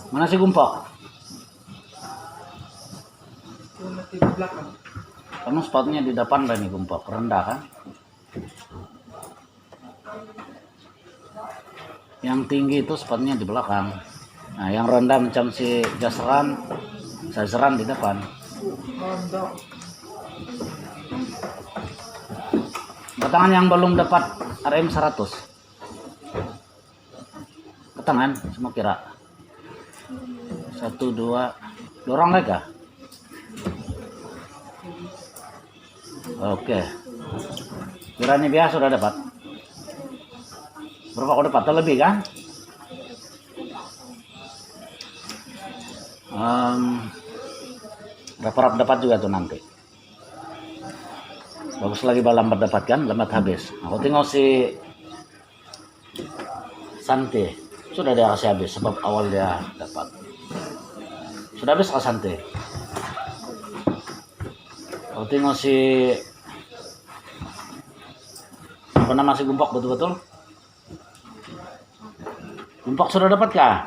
Mana si Gumpak? Di belakang. Kamu sepatunya di depan lah nih Gumpak, rendah kan? Yang tinggi itu sepatunya di belakang. Nah, yang rendah macam si Jasran, saya seran di depan. Mondok. Ketangan yang belum dapat RM 100. Ketangan semua kira. 1, 2, dorong lagi kah? Oke. Kiranya biasa sudah dapat. Berapa kau dapat? Atau lebih kan? Berapa dapat juga tuh nanti. Bagus lagi lambat dapat kan? Lambat habis. Aku tengok si Santi. Sudah dia kasih habis sebab awal dia dapat. Sudah habis ke Santi. Aku tengok si apa nama si Gumpak betul-betul? Gumpak sudah dapat kah?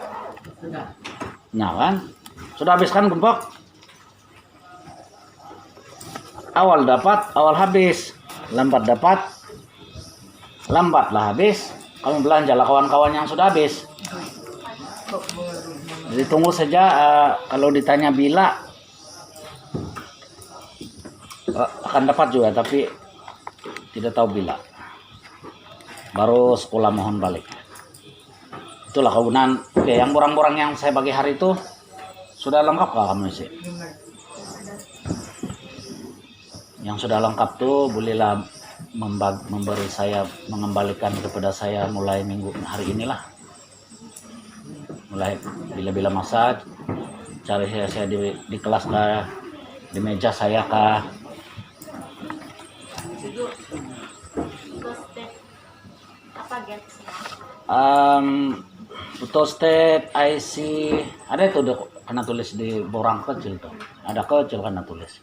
Sudah. Nah kan? Sudah habis kan Gumpak? Awal dapat, awal habis. Lambat dapat, lambatlah habis. Kamu belanja lah kawan-kawan yang sudah habis. Jadi tunggu saja kalau ditanya bila akan dapat juga, tapi tidak tahu bila. Baru sekolah mohon balik. Itulah kegunaan. Oke, yang borang-borang yang saya bagi hari itu sudah lengkap kah kamu sih? Yang sudah lengkap tuh bolehlah memberi saya, mengembalikan kepada saya mulai minggu hari inilah. Mulai bila-bila masa cari saya di kelas kah, di meja saya kah. Foto step, IC, ada itu udah kena tulis di borang kecil tuh. Ada kecil kena tulis.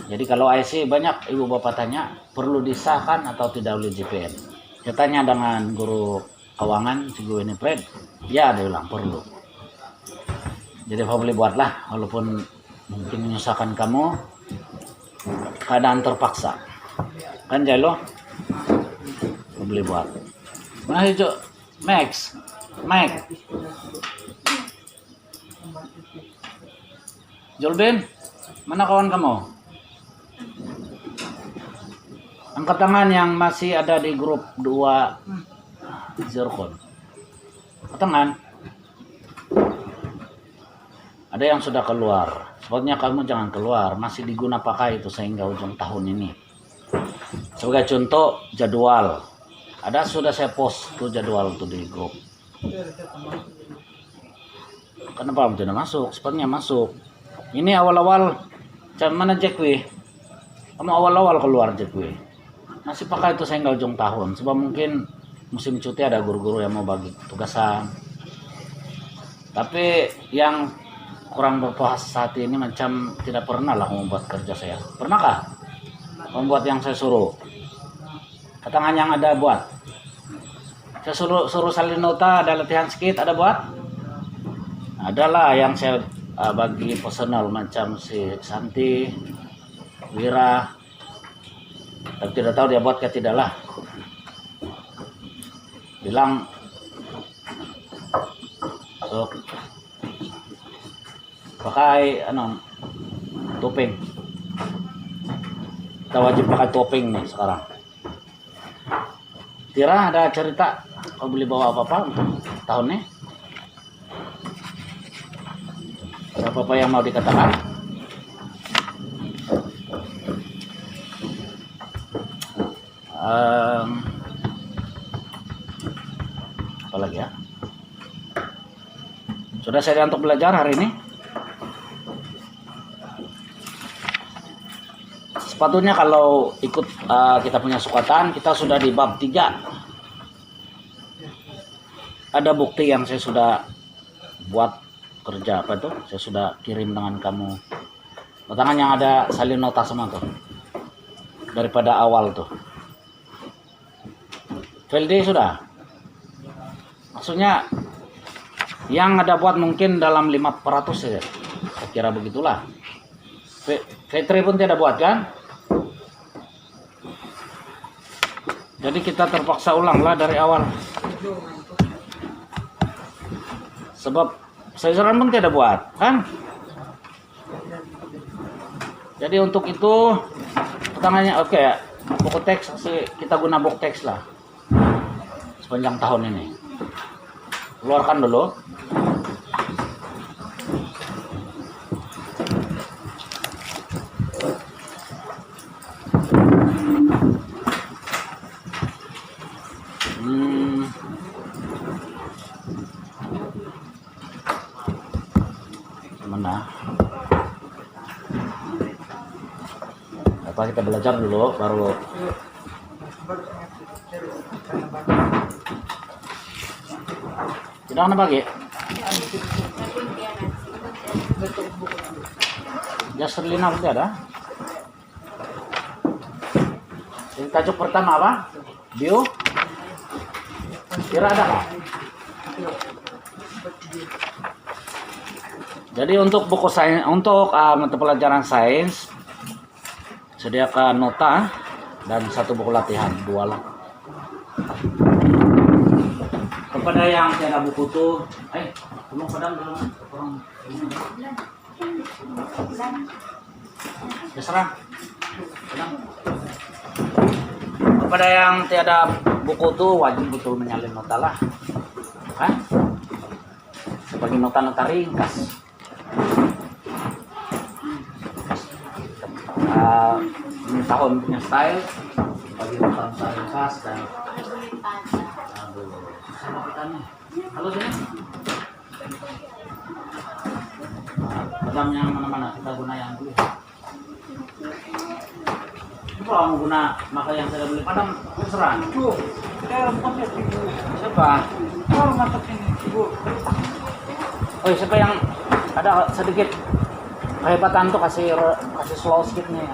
Jadi kalau IC banyak ibu bapak tanya perlu disahkan atau tidak oleh JPN. Saya tanya dengan guru keuangan si Gue ini Fred, ya dia bilang perlu. Jadi apa boleh buatlah, walaupun mungkin menyusahkan kamu, keadaan terpaksa. Kan Jalo? Boleh buat. Mana hijau? Max, Mike, Jolben, mana kawan kamu? Angkat tangan yang masih ada di grup 2 Zircon. Angkat tangan. Ada yang sudah keluar. Sepatutnya kamu jangan keluar. Masih diguna pakai itu sehingga ujung tahun ini. Sebagai contoh jadwal. Ada sudah saya post tuh jadwal tuh di grup. Kenapa kamu tidak masuk? Sepatutnya masuk. Ini awal-awal. Mana Jackwi? Kamu awal-awal keluar Jackwi. Masih pakai itu sehingga ujung tahun. Sebab mungkin musim cuti ada guru-guru yang mau bagi tugasan. Tapi yang kurang berpuas saat ini macam tidak pernah lah membuat kerja saya. Pernahkah membuat yang saya suruh? Ketangan yang ada buat. Saya suruh salin nota, ada latihan sedikit, ada buat? Adalah yang saya bagi personal macam si Santi, Wira. Tapi tidak tahu dia buat ke tidak lah. Bilang so, pakai topeng. Kita wajib pakai topeng nih sekarang. Tira ada cerita kau boleh bawa apa-apa untuk tahun ini? Ada apa-apa yang mau dikatakan? Apa lagi ya? Sudah saya untuk belajar hari ini? Sepatutnya kalau ikut kita punya sukatan, kita sudah di bab 3. Ada bukti yang saya sudah buat kerja apa itu? Saya sudah kirim dengan kamu. Batangan yang ada salin nota semua tuh. Daripada awal tuh. Feldi sudah? maksudnya yang ada buat mungkin dalam 500 saja. Saya kira begitulah. Vetri pun tidak buat kan? Jadi kita terpaksa ulanglah dari awal. Sebab Saisaran pun tidak buat, kan? Jadi untuk itu pertanyaannya oke ya. Buku teks kita guna buku teks lah sepanjang tahun ini. Keluarkan dulu. Mana? Apa kita belajar dulu baru tidak ada bagi. Jaserlina pun ada. Yang tajuk pertama apa? Bio. Kira ada kah? Jadi untuk buku sains, untuk mata pelajaran sains sediakan nota dan satu buku latihan, 2 lah. Kepada yang tiada buku tuh, tolong padam dulu, kurang. Terserah. Padam. Kepada yang tiada buku tuh wajib betul menyalin nota lah, kan? Sebagai nota-nota ringkas. Ini tahun punya style bagi nota-nota ringkas dan sama kita nih. Halo sini. Padam yang mana-mana kita guna yang dulu. Kalau mau guna maka yang saya beli padam terserah. Ibu, saya pakai ibu. Siapa? Kalau masak ini, ibu. Oh siapa yang ada sedikit kehebatan tuh kasih slow sedikit nih.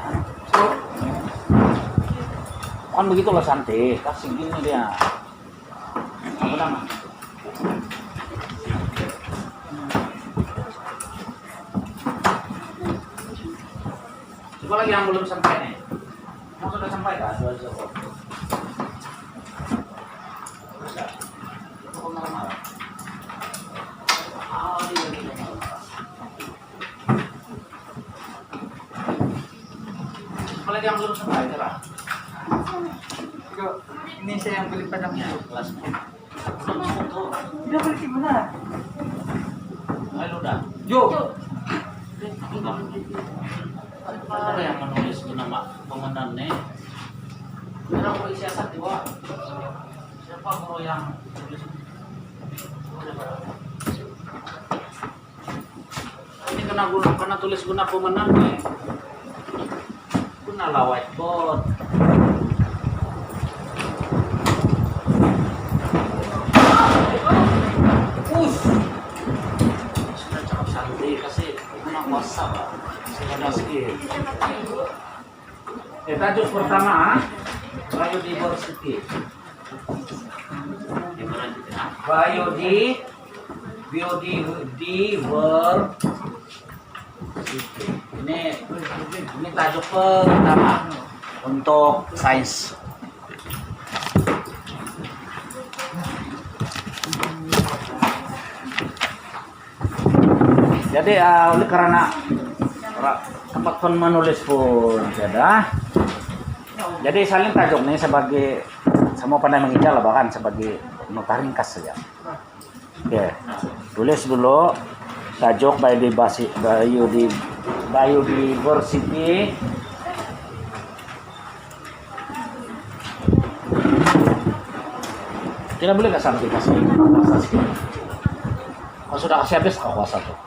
Slow. Kan begitu loh Santi, kasih gini dia. Apa nama? Coba lagi yang belum sampai nih. Mau sudah sampai kah? Dua jam. Sudah. Kok marah-marah? Apalagi yang belum sampai lah. Ini saya yang beli padamnya. Kelasnya. Tidak beli gimana? Ayo udah. Jo. Ada yang menulis itu nama komandan nih. Kira guru siasat juga. Siapa guru yang tulis? Ini kena tulis guna komandan nih. Guna lah whiteboard. Sudah cakap santai kasih guna WhatsApp lah. Tajuk pertama biodiversity. Biodiversity. Ini tajuk pertama untuk sains. Jadi oleh karena tempat pun menulis pun ada. Jadi saling tajuk nih sebagai semua pandai menginjal lah, bahkan sebagai nota ringkas saja. Oke, tulis dulu tajuk biodiversity. Tidak boleh nggak sampai kasih kuasa sih. Kalau sudah kasih habis kau kuasa tuh.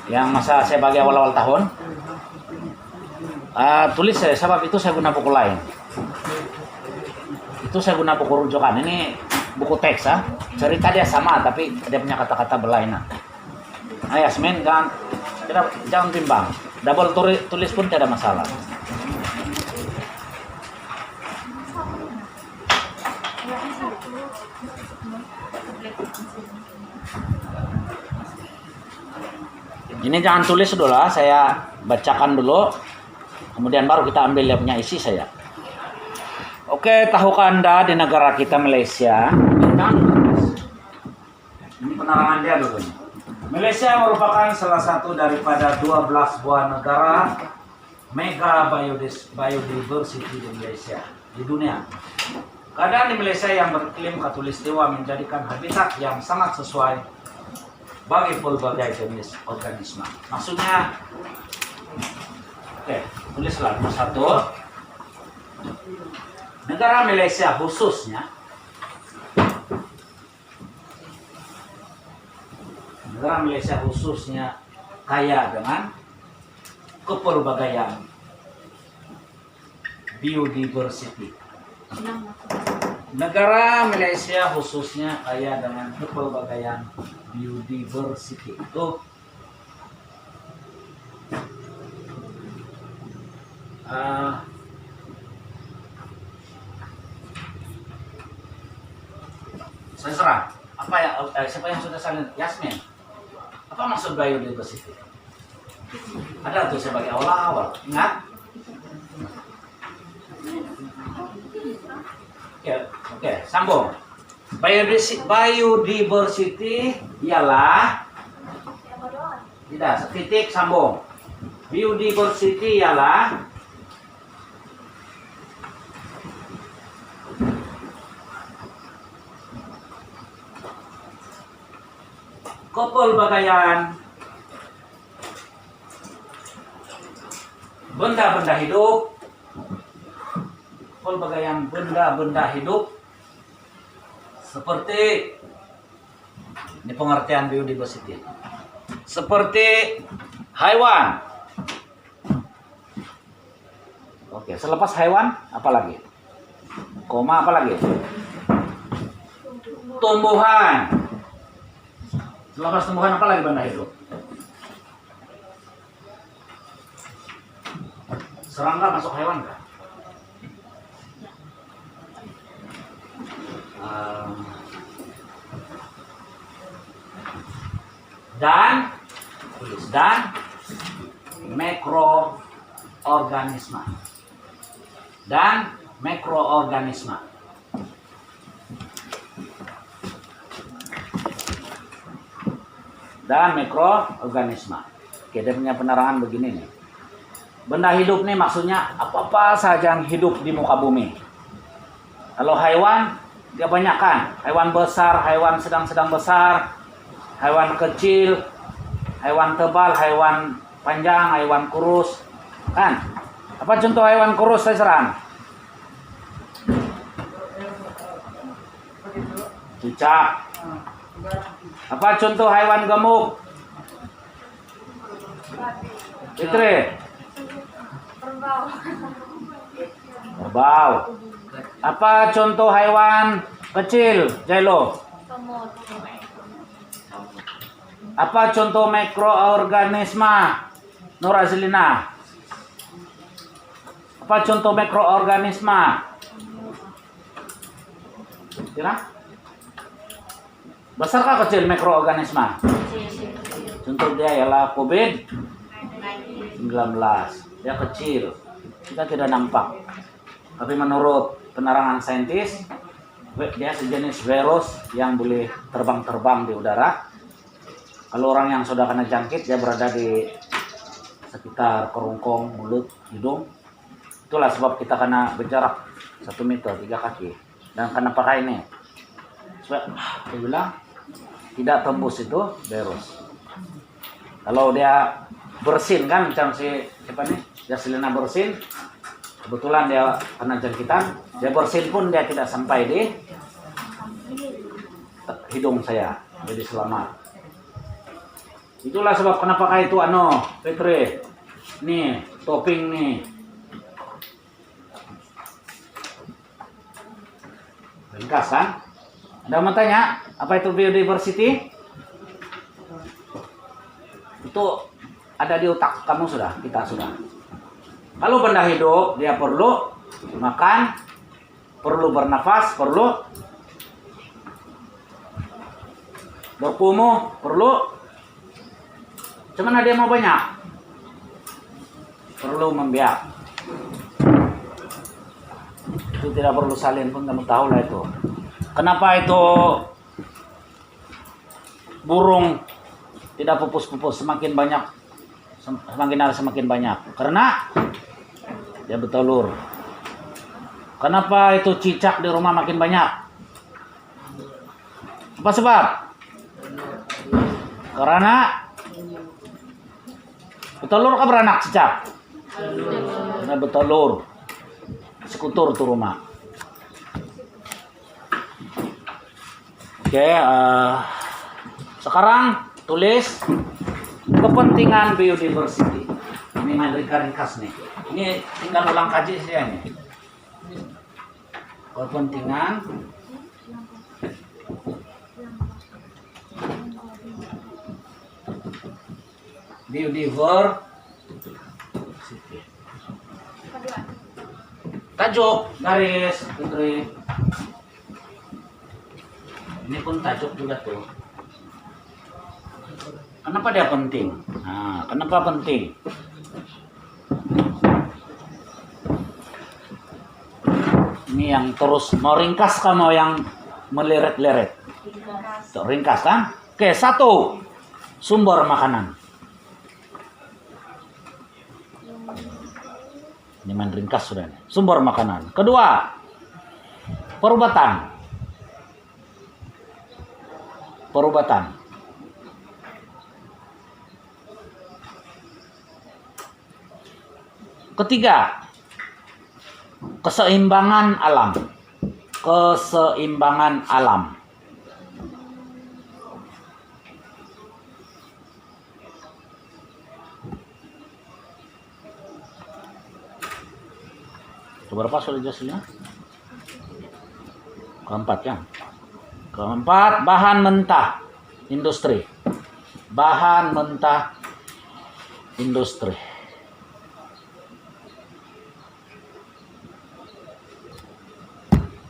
Yang masa saya bagi awal-awal tahun, tulis saya, sebab itu saya guna buku lain. Itu saya guna buku rujukan. Ini buku teks, cerita dia sama, tapi dia punya kata-kata berlainan. Nah, Yasmin kan, jangan timbang. Double tulis pun tidak masalah. Ini jangan tulis dulu lah, saya bacakan dulu. Kemudian baru kita ambil yang punya isi saya. Oke, tahukah Anda di negara kita Malaysia? Ini penerangan dia dulu. Malaysia merupakan salah satu daripada 12 buah negara mega biodiversity di Malaysia, di dunia. Keadaan di Malaysia yang beriklim khatulistiwa menjadikan habitat yang sangat sesuai bagi berbagai jenis organisme. Maksudnya, oke, tulislah nomor 1. Negara Malaysia khususnya kaya dengan kepelbagaian biodiversity. Negara Malaysia khususnya kaya dengan kepelbagaian biodiversity. Itu saya serah. Apa ya? Siapa yang sudah salin? Yasmin. Apa maksud biodiversity? Ada tuh sebagai awal-awal. Ingat? Oke, sambung. Biodiversity ialah tidak titik sambung. Biodiversity ialah kepelbagaian benda-benda hidup, pelbagaian benda-benda hidup seperti ini pengertian biodiversity, seperti hewan. Oke, selepas hewan apa lagi? Koma apa lagi? Tumbuhan. Selepas tumbuhan apa lagi benda hidup? Serangga masuk hewan nggak? Dan mikroorganisme. Oke, dia punya penerangan begini nih. Benda hidup nih maksudnya apa-apa saja yang hidup di muka bumi. Kalau hewan, dia banyak kan? Hewan besar, hewan sedang-sedang besar, hewan kecil, hewan tebal, hewan panjang, hewan kurus. Kan? Apa contoh hewan kurus, saya serang? Cicak. Apa contoh hewan gemuk? Fitri. Kerbau. Apa contoh hewan kecil, Jailo? Apa contoh mikroorganisme, Nur Azlina? Apa contoh mikroorganisme? Kira? Besarkah kecil mikroorganisme? Contoh dia ialah COVID-19. Dia kecil, kita tidak nampak. Tapi menurut penerangan saintis, dia sejenis virus yang boleh terbang-terbang di udara. Kalau orang yang sudah kena jangkit, dia berada di sekitar kerongkong, mulut, hidung. Itulah sebab kita kena berjarak 1 meter, 3 kaki. Dan kena pakai ini. Sebab dia bilang tidak tembus itu virus. Kalau dia bersin kan, macam si siapa nih? Jaslina bersin. Kebetulan dia kena jangkitan, dia bersin pun dia tidak sampai di hidung saya, jadi selamat. Itulah sebab kenapa kayak itu Fitri, nih topping nih. Ringkas kan? Ada mau tanya apa itu biodiversity? Itu ada di otak kamu sudah, kita sudah. Kalau benda hidup, dia perlu makan, perlu bernafas, perlu berpumuh, perlu Cuman ada yang mau banyak. Perlu membiak. Itu tidak perlu salin pun kamu tahu lah itu. Kenapa itu burung tidak pupus-pupus semakin banyak, semakin hari semakin banyak? Karena dia bertelur. Kenapa itu cicak di rumah makin banyak? Apa sebab? Karena bertelur ke beranak cicak? Karena bertelur. Sekutur tuh rumah. Oke, sekarang tulis kepentingan biodiversity. Ini ringkas nih. Ini tinggal ulang kaji saja nih. Kepentingan biodiversity. Tajuk garis Putri. Ini pun tajuk juga tuh. Kenapa dia penting? Nah, kenapa penting? Ini yang terus mau ringkas kan, mau yang meleret-leret. Tuh, ringkas kan? Oke, 1. Sumber makanan. Ini main ringkas sudah. Sumber makanan. Kedua, perubatan. Perubatan. Ketiga, keseimbangan alam. Keseimbangan alam. Berapa sudah jelasnya? Keempat ya. Keempat, bahan mentah industri. Bahan mentah industri.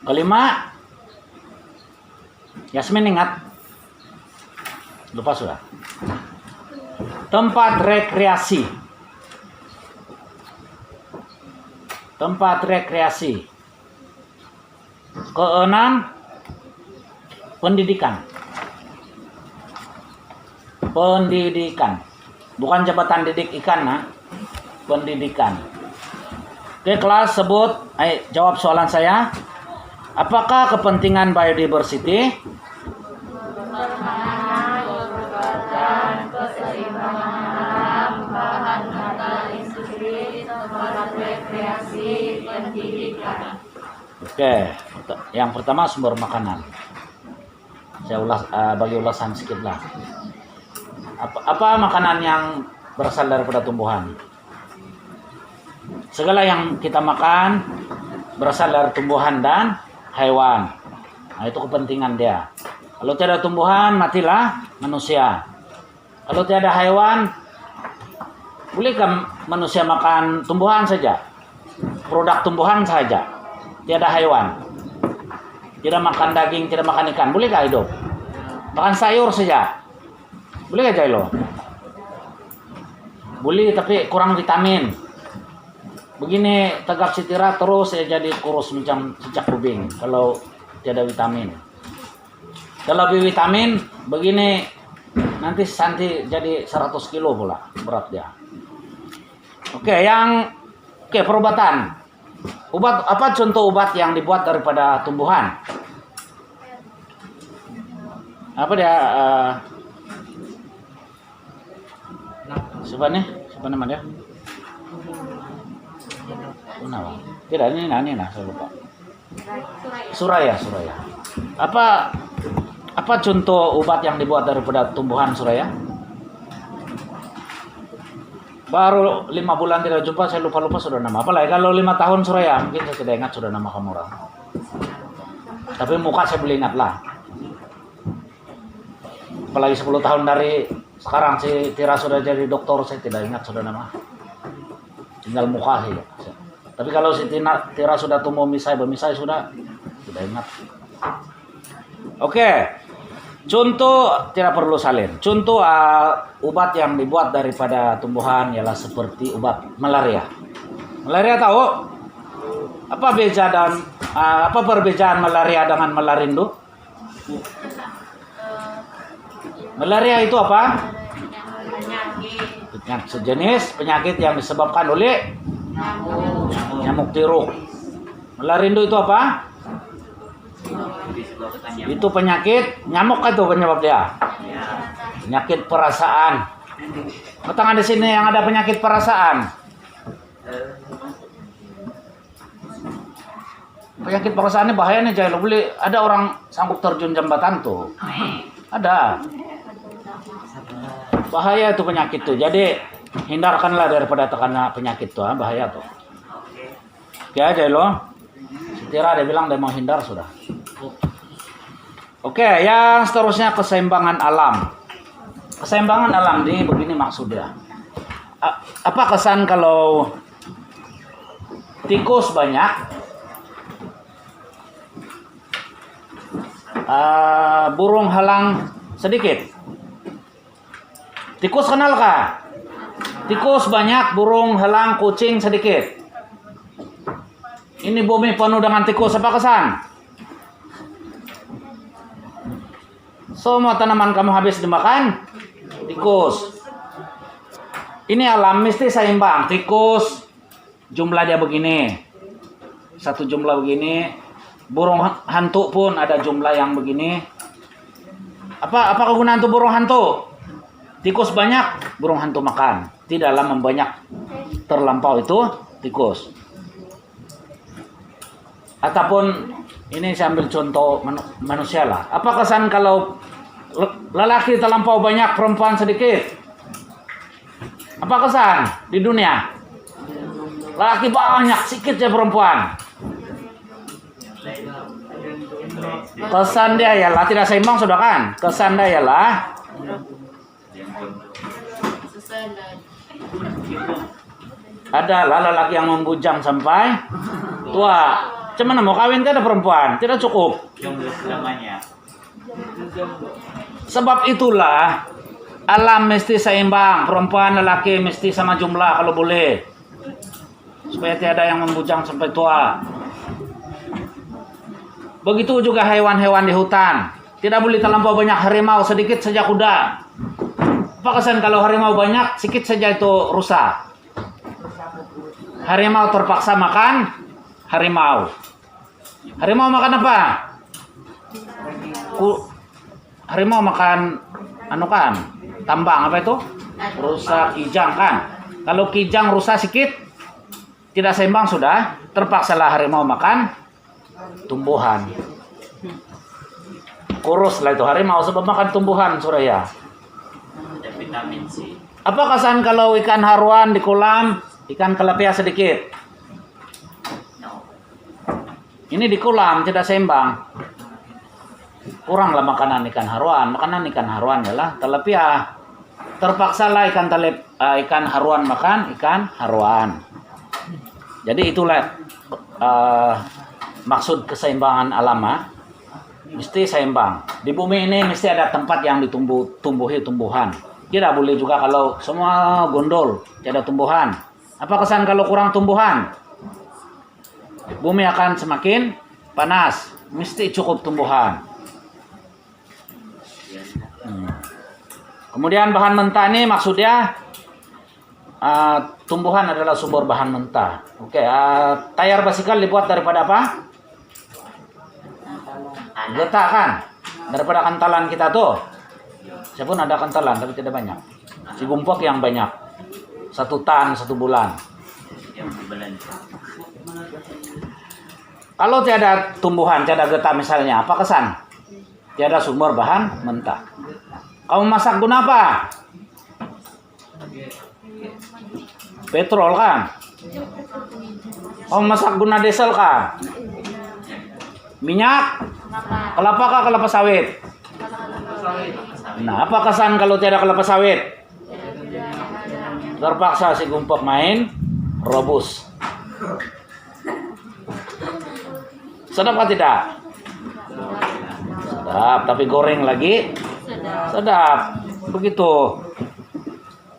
Kelima, Yasmin ingat? Lupa sudah. Tempat rekreasi. Tempat rekreasi. Keenam, pendidikan. Pendidikan. Bukan jabatan didik ikan, nah. Pendidikan. Oke, kelas sebut, jawab soalan saya. Apakah kepentingan biodiversity? Oke, yang pertama sumber makanan. Saya bagi ulasan sedikit lah. Apa makanan yang berasal daripada tumbuhan? Segala yang kita makan berasal dari tumbuhan dan hewan. Nah, itu kepentingan dia. Kalau tiada tumbuhan, matilah manusia. Kalau tiada hewan, bolehkah manusia makan tumbuhan saja? Produk tumbuhan saja. Tiada hewan. Tidak makan daging, tidak makan ikan. Bolehkah hidup? Makan sayur saja. Bolehkah Jailo? Boleh, tapi kurang vitamin. Begini tegap sitira terus saya jadi kurus macam cicak kubing kalau tiada vitamin. Kalau lebih vitamin begini nanti Santi jadi 100 kilo pula berat dia. Oke, perubatan. Obat apa contoh obat yang dibuat daripada tumbuhan? Apa dia? Siapa nama dia? Nama. Tidak, ini saya lupa. Suraya. Apa contoh obat yang dibuat daripada tumbuhan Suraya? Baru 5 bulan tidak jumpa, saya lupa sudah nama. Apalagi kalau 5 tahun Suraya, mungkin saya tidak ingat sudah nama kamu orang. Tapi muka saya boleh ingat lah. Apalagi 10 tahun dari sekarang si Tira sudah jadi dokter, saya tidak ingat sudah nama. Tinggal muka saja. Tapi kalau si Tira sudah tumbuh bemisai sudah tidak ingat. Oke. Contoh tidak perlu salin. Contoh obat yang dibuat daripada tumbuhan ialah seperti obat malaria. Malaria tahu? Apa beza dan apa perbedaan malaria dengan malarindo? Malaria itu apa? Sejenis penyakit yang disebabkan oleh nyamuk tiruk. Malarindo itu apa? Itu penyakit nyamuk itu penyebab dia. Penyakit perasaan. Tangan di sini yang ada penyakit perasaan. Penyakit perasaan ini bahayanya jangan boleh. Ada orang sanggup terjun jembatan tuh. Ada. Bahaya itu penyakit tuh. Jadi hindarkanlah daripada terkena penyakit tuh. Bahaya tuh. Oke aja lo. Setira dia bilang dia mau hindar sudah. Oke, yang seterusnya keseimbangan alam. Keseimbangan alam ini begini maksudnya. Apa kesan kalau tikus banyak, burung halang sedikit? Tikus kenalkah? Tikus banyak, burung halang, kucing sedikit. Ini bumi penuh dengan tikus, apa kesan? Semua tanaman kamu habis dimakan tikus. Ini alam mesti seimbang. Tikus jumlah dia begini, satu jumlah begini. Burung hantu pun ada jumlah yang begini. Apa kegunaan tuh burung hantu? Tikus banyak, burung hantu makan. Tidaklah membanyak terlampau itu tikus. Ataupun ini saya ambil contoh manusia lah. Apa kesan kalau lelaki terlampau banyak, perempuan sedikit? Apa kesan di dunia? Lelaki banyak, sedikit ya perempuan. Kesan dia ialah tidak seimbang sudah kan? Kesan dia ialah adalah lelaki yang membujang sampai tua. Cuman mau kawin tidak ada perempuan, tidak cukup. Sebab itulah alam mesti seimbang, perempuan lelaki mesti sama jumlah kalau boleh, supaya tiada yang membujang sampai tua. Begitu juga hewan-hewan di hutan, tidak boleh terlampau banyak harimau, sedikit saja kuda. Apa kesan kalau harimau banyak, sedikit saja itu rusak. Harimau terpaksa makan harimau. Harimau makan apa? Harimau makan tambang apa itu? Rusa kijang kan? Kalau kijang rusa sedikit, tidak seimbang sudah, terpaksalah harimau makan tumbuhan. Kurus lah itu harimau sebab makan tumbuhan Suraya. Ada vitamin C. Apa kesan kalau ikan haruan di kolam, ikan tilapia sedikit? Ini di kolam tidak seimbang. Kuranglah makanan ikan haruan. Makanan ikan haruan ialah tilapia. Terpaksalah ikan haruan makan ikan haruan. Jadi itulah maksud keseimbangan alam. Mesti seimbang. Di bumi ini mesti ada tempat yang ditumbuhi tumbuhan. Tidak boleh juga kalau semua gondol, tidak ada tumbuhan. Apa kesan kalau kurang tumbuhan? Bumi akan semakin panas. Mesti cukup tumbuhan. Kemudian bahan mentah ini maksudnya tumbuhan adalah sumber bahan mentah. Oke, tayar basikal dibuat daripada apa? Getah kan? Daripada kantalan kita tuh. Saya pun ada kantalan tapi tidak banyak. Si gumpok yang banyak. 1 tan 1 bulan. Kalau tiada tumbuhan, tiada getah misalnya, apa kesan? Tiada sumber bahan mentah. Kamu masak guna apa? Petrol kan? Kamu masak guna diesel kan? Minyak? Kelapa kah kelapa sawit? Nah, apa kesan kalau tiada kelapa sawit? Terpaksa si gumpok main rebus. Sedap atau tidak? Sedap, tapi goreng lagi sedap. Begitu.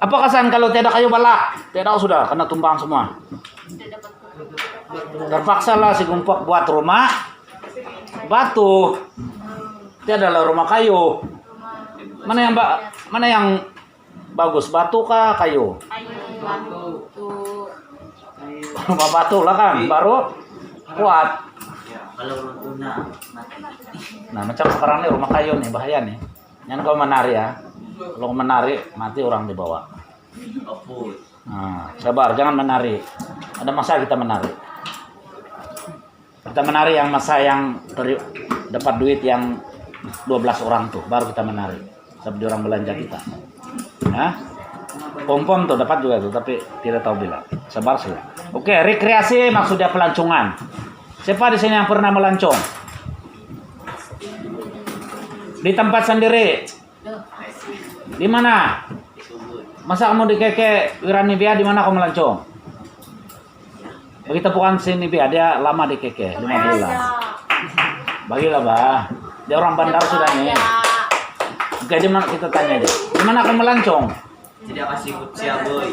Apa kesan kalau tiada kayu balak? Tiada sudah, kena tumbang semua. Terpaksa lah si Gumpok buat rumah batu. Tiada lah rumah kayu. Mana yang bagus, batu kah kayu? Rumah batu lah kan, baru kuat. Kalau orang tuna mati. Nah macam sekarang nih rumah kayu nih bahaya nih. Jangan kau menari ya. Kalau menari mati orang di bawah. Opus. Nah, sabar, jangan menari. Ada masa kita menari. Kita menari yang masa yang dapat duit yang 12 orang tuh, baru kita menari. Sampai orang belanja kita. Ya. Pom-pom tuh dapat juga tuh, tapi tidak tahu bilang. Sabar sih. Oke, rekreasi maksudnya pelancongan. Siapa di sini yang pernah melancong? Di tempat sendiri. Di mana? Masa kamu di Keke Wiranibia di mana kamu melancong? Begitu bukan sini Bia, dia lama di Keke, 5 bulan. Bagilah, Bah. Dia orang bandar sudah nih. Oke, di mana kita tanya aja. Di mana kamu melancong? Tidak kasih kucia boy.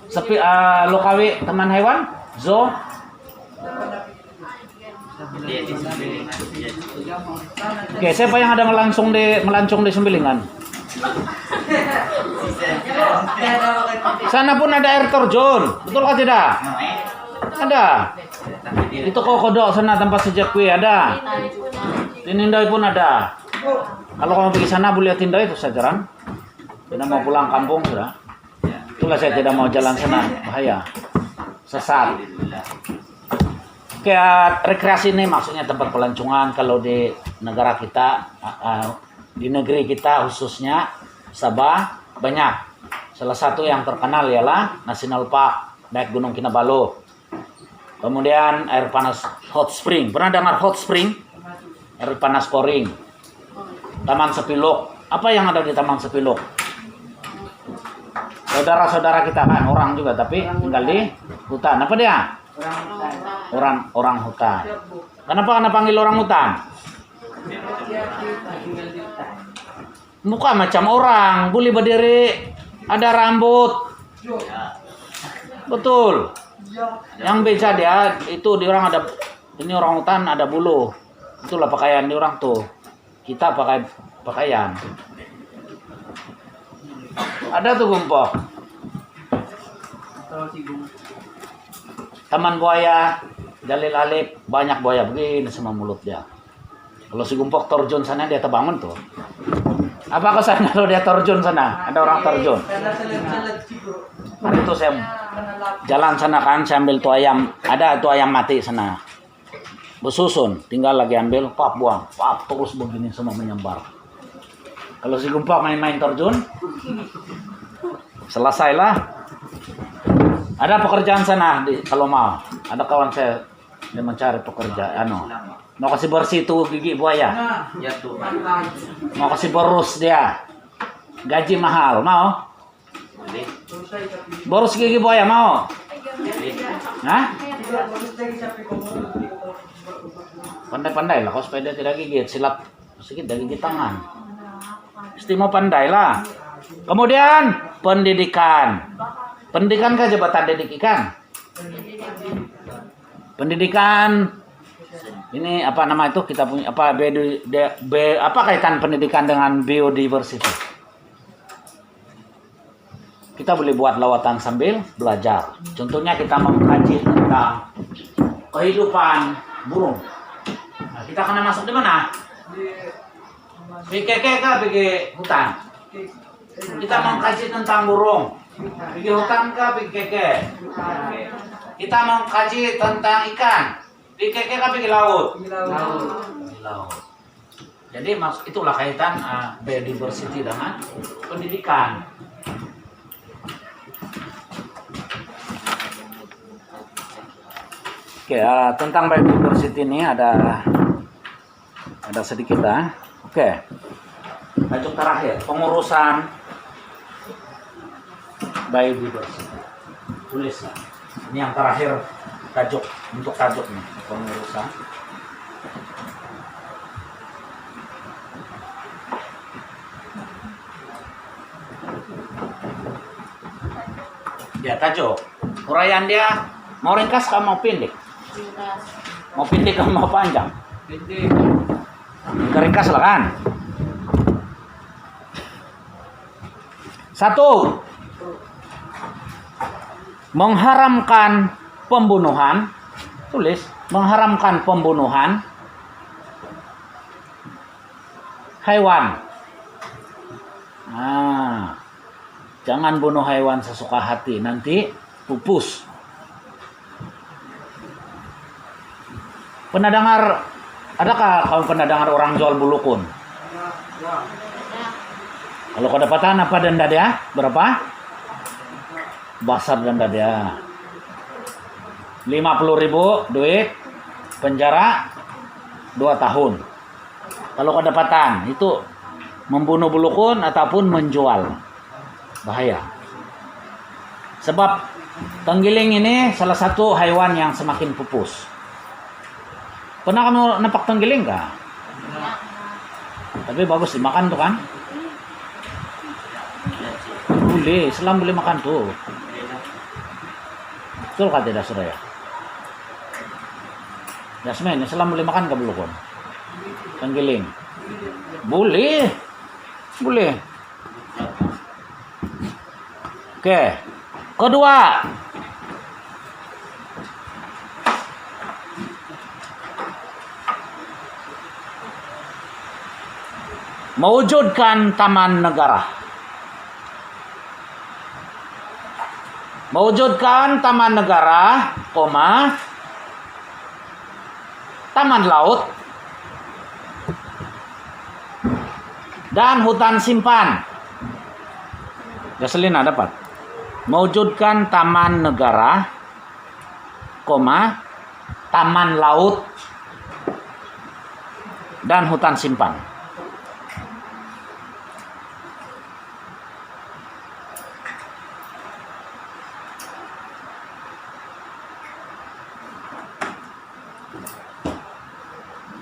Sepi lokawi teman hewan? Zoo? Dia di Sembilingan. Oke, siapa yang ada melancong di Sembilingan? Sana pun ada air terjun, betul kah tidak? Ada. Itu kodok sana tempat sejakui ada. Di Nindai pun ada. Kalau kamu pergi sana boleh lihat Nindai itu sajaran. Tidak mau pulang kampung sudah. Itulah saya tidak mau jalan sana, bahaya. Sesat. Oke, rekreasi ini maksudnya tempat pelancongan kalau di negara kita, di negeri kita khususnya Sabah banyak. Salah satu yang terkenal ialah National Park, naik Gunung Kinabalu. Kemudian air panas hot spring. Pernah dengar hot spring? Air panas pouring. Taman Sepiluk. Apa yang ada di Taman Sepiluk? Saudara-saudara kita kan, orang juga tapi tinggal di hutan. Apa dia? Orang hutan. Kenapa panggil orang hutan? Muka macam orang, boleh berdiri, ada rambut. Betul. Yang beda dia itu di orang ada, ini orang hutan ada bulu. Itulah pakaian di orang tuh. Kita pakai pakaian. Ada tuh Gumpok. Taman buaya, Jalil Alif, banyak buaya begini sama mulut dia. Kalau si Gumpok terjun sana dia terbangun tuh. Apa kesan kalau dia terjun sana? Ada orang terjun. Hari itu saya jalan sana kan, saya ambil tuh ayam. Ada tuh ayam mati sana. Bersusun, tinggal lagi ambil, pap buang. Pap terus begini semua menyebar. Kalau si Gumpok main-main terjun, selesailah. Ada pekerjaan sana kalau mau. Ada kawan saya dia mencari pekerjaan. Mau kasih bersih tuh gigi buaya. Ya tuh. Mau kasih berus dia. Gaji mahal, mau? Boleh. Berus gigi buaya mau? Hah? Pandai-pandai lah, kalau supaya dia tidak gigit, silap sedikit dari gigit tangan. Mesti mau pandai lah. Kemudian pendidikan. Pendidikan kah jabatan didik ikan? Pendidikan ini apa nama itu kita punya apa apa kaitan pendidikan dengan biodiversity? Kita boleh buat lawatan sambil belajar. Contohnya kita mengkaji tentang kehidupan burung. Nah, kita kena masuk di mana? Di keke kah pergi hutan? Kita mengkaji tentang burung. Pergi hutan kah pergi keke? Kita mengkaji tentang ikan. Pergi keke kah pergi laut? Di laut. Jadi itulah kaitan biodiversity dengan pendidikan. Oke, tentang biodiversity ini ada sedikit Oke. Tajuk terakhir, pengurusan biodiversity. Tulislah. Ini yang terakhir tajuk untuk tajuk nih, pengurusan Dia tajuk. Uraian dia mau ringkas kah mau pendek? Ringkas. Mau pendek kah mau panjang? Pendek. Ringkas lah kan. 1. Mengharamkan pembunuhan. Tulis, mengharamkan pembunuhan hewan. Nah, jangan bunuh hewan sesuka hati, nanti pupus. Pernah dengar, adakah kamu pernah dengar orang jual bulukun? Kalau kedapatan apa denda dia? Berapa? Besar denda dia. 50.000 duit, penjara 2 tahun. Kalau kedapatan itu membunuh bulukun ataupun menjual, bahaya. Sebab tenggiling ini salah satu hewan yang semakin pupus. Pernah kamu nampak tenggiling nggak? Tapi bagus dimakan tuh kan? Boleh, Islam boleh makan tuh. Betul kah tidak Suraya? Yasmin, Islam boleh makan nggak bulukun? Tenggiling? Boleh. Boleh. Oke. Kedua. Mewujudkan taman negara. Mewujudkan taman negara, taman laut, dan hutan simpan. Jaselina dapat. Mewujudkan taman negara, taman laut, dan hutan simpan.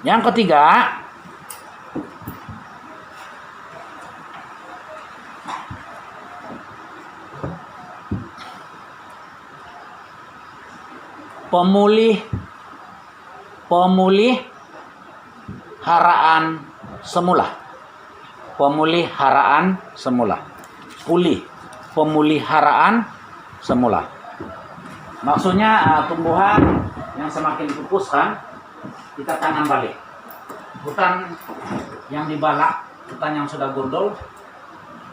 Yang ketiga, pemeliharaan semula. Pemeliharaan semula. Pemeliharaan semula. Maksudnya tumbuhan yang semakin pupus kan, kita tanam balik. Hutan yang dibalak, hutan yang sudah gundul,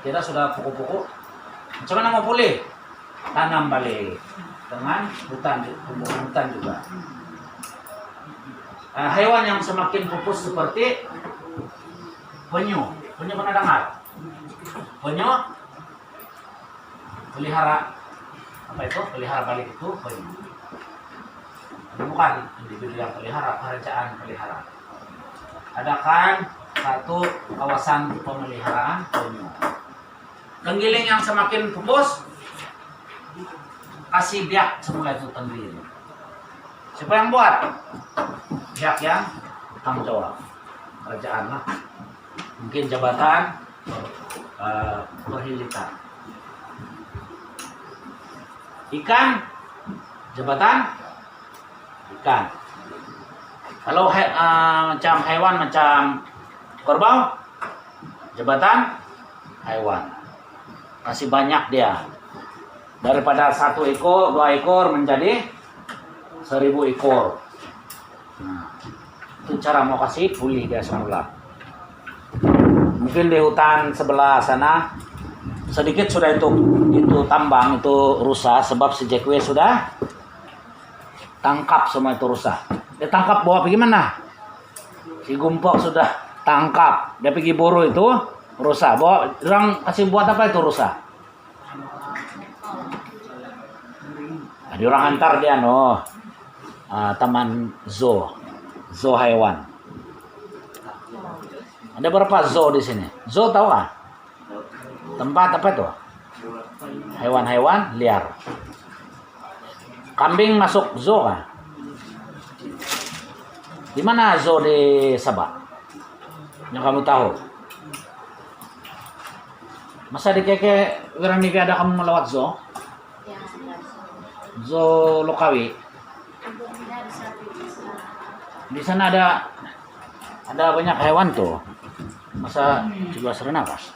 kita sudah pokok-pokok. Macam mana mau pulih? Tanam balik dengan hutan, tumbuhan hutan juga. Hewan yang semakin pupus seperti penyu. Penyu pernah dengar? Penyu pelihara apa itu? Pelihara balik itu penyu. Bukan individu yang pelihara, kerajaan pelihara. Ada kan satu kawasan pemeliharaan penyu. Tenggiling yang semakin pupus, kasih biak semula itu tenggiling. Siapa yang buat? Biak yang tanggung jawab. Kerajaan lah. Mungkin jabatan perhilitan. Ikan, jabatan ikan. Kalau macam hewan macam kerbau, jabatan hewan. Kasih banyak dia. Daripada 1 ekor, 2 ekor menjadi 1000 ekor. Nah, itu cara mau kasih pulih dia semula. Mungkin di hutan sebelah sana sedikit sudah itu tambang, itu rusa, sebab si Jekwe sudah tangkap semua itu rusa. Dia tangkap bawa pergi mana? Si Gumpok sudah tangkap. Dia pergi buru itu rusa. Bawa orang kasih buat apa itu rusa? Ada orang antar dia taman zoo hewan. Ada berapa zoo di sini? Zoo tahu kan? Tempat apa itu? Hewan-hewan liar. Kambing masuk zoo kan? Di mana zoo di Sabah? Yang kamu tahu? Masa di Keke Wiraniga ada kamu melewat zoo? Yang Zoo Lokawi. Di sana ada banyak hewan tuh. Masa coba serenapas?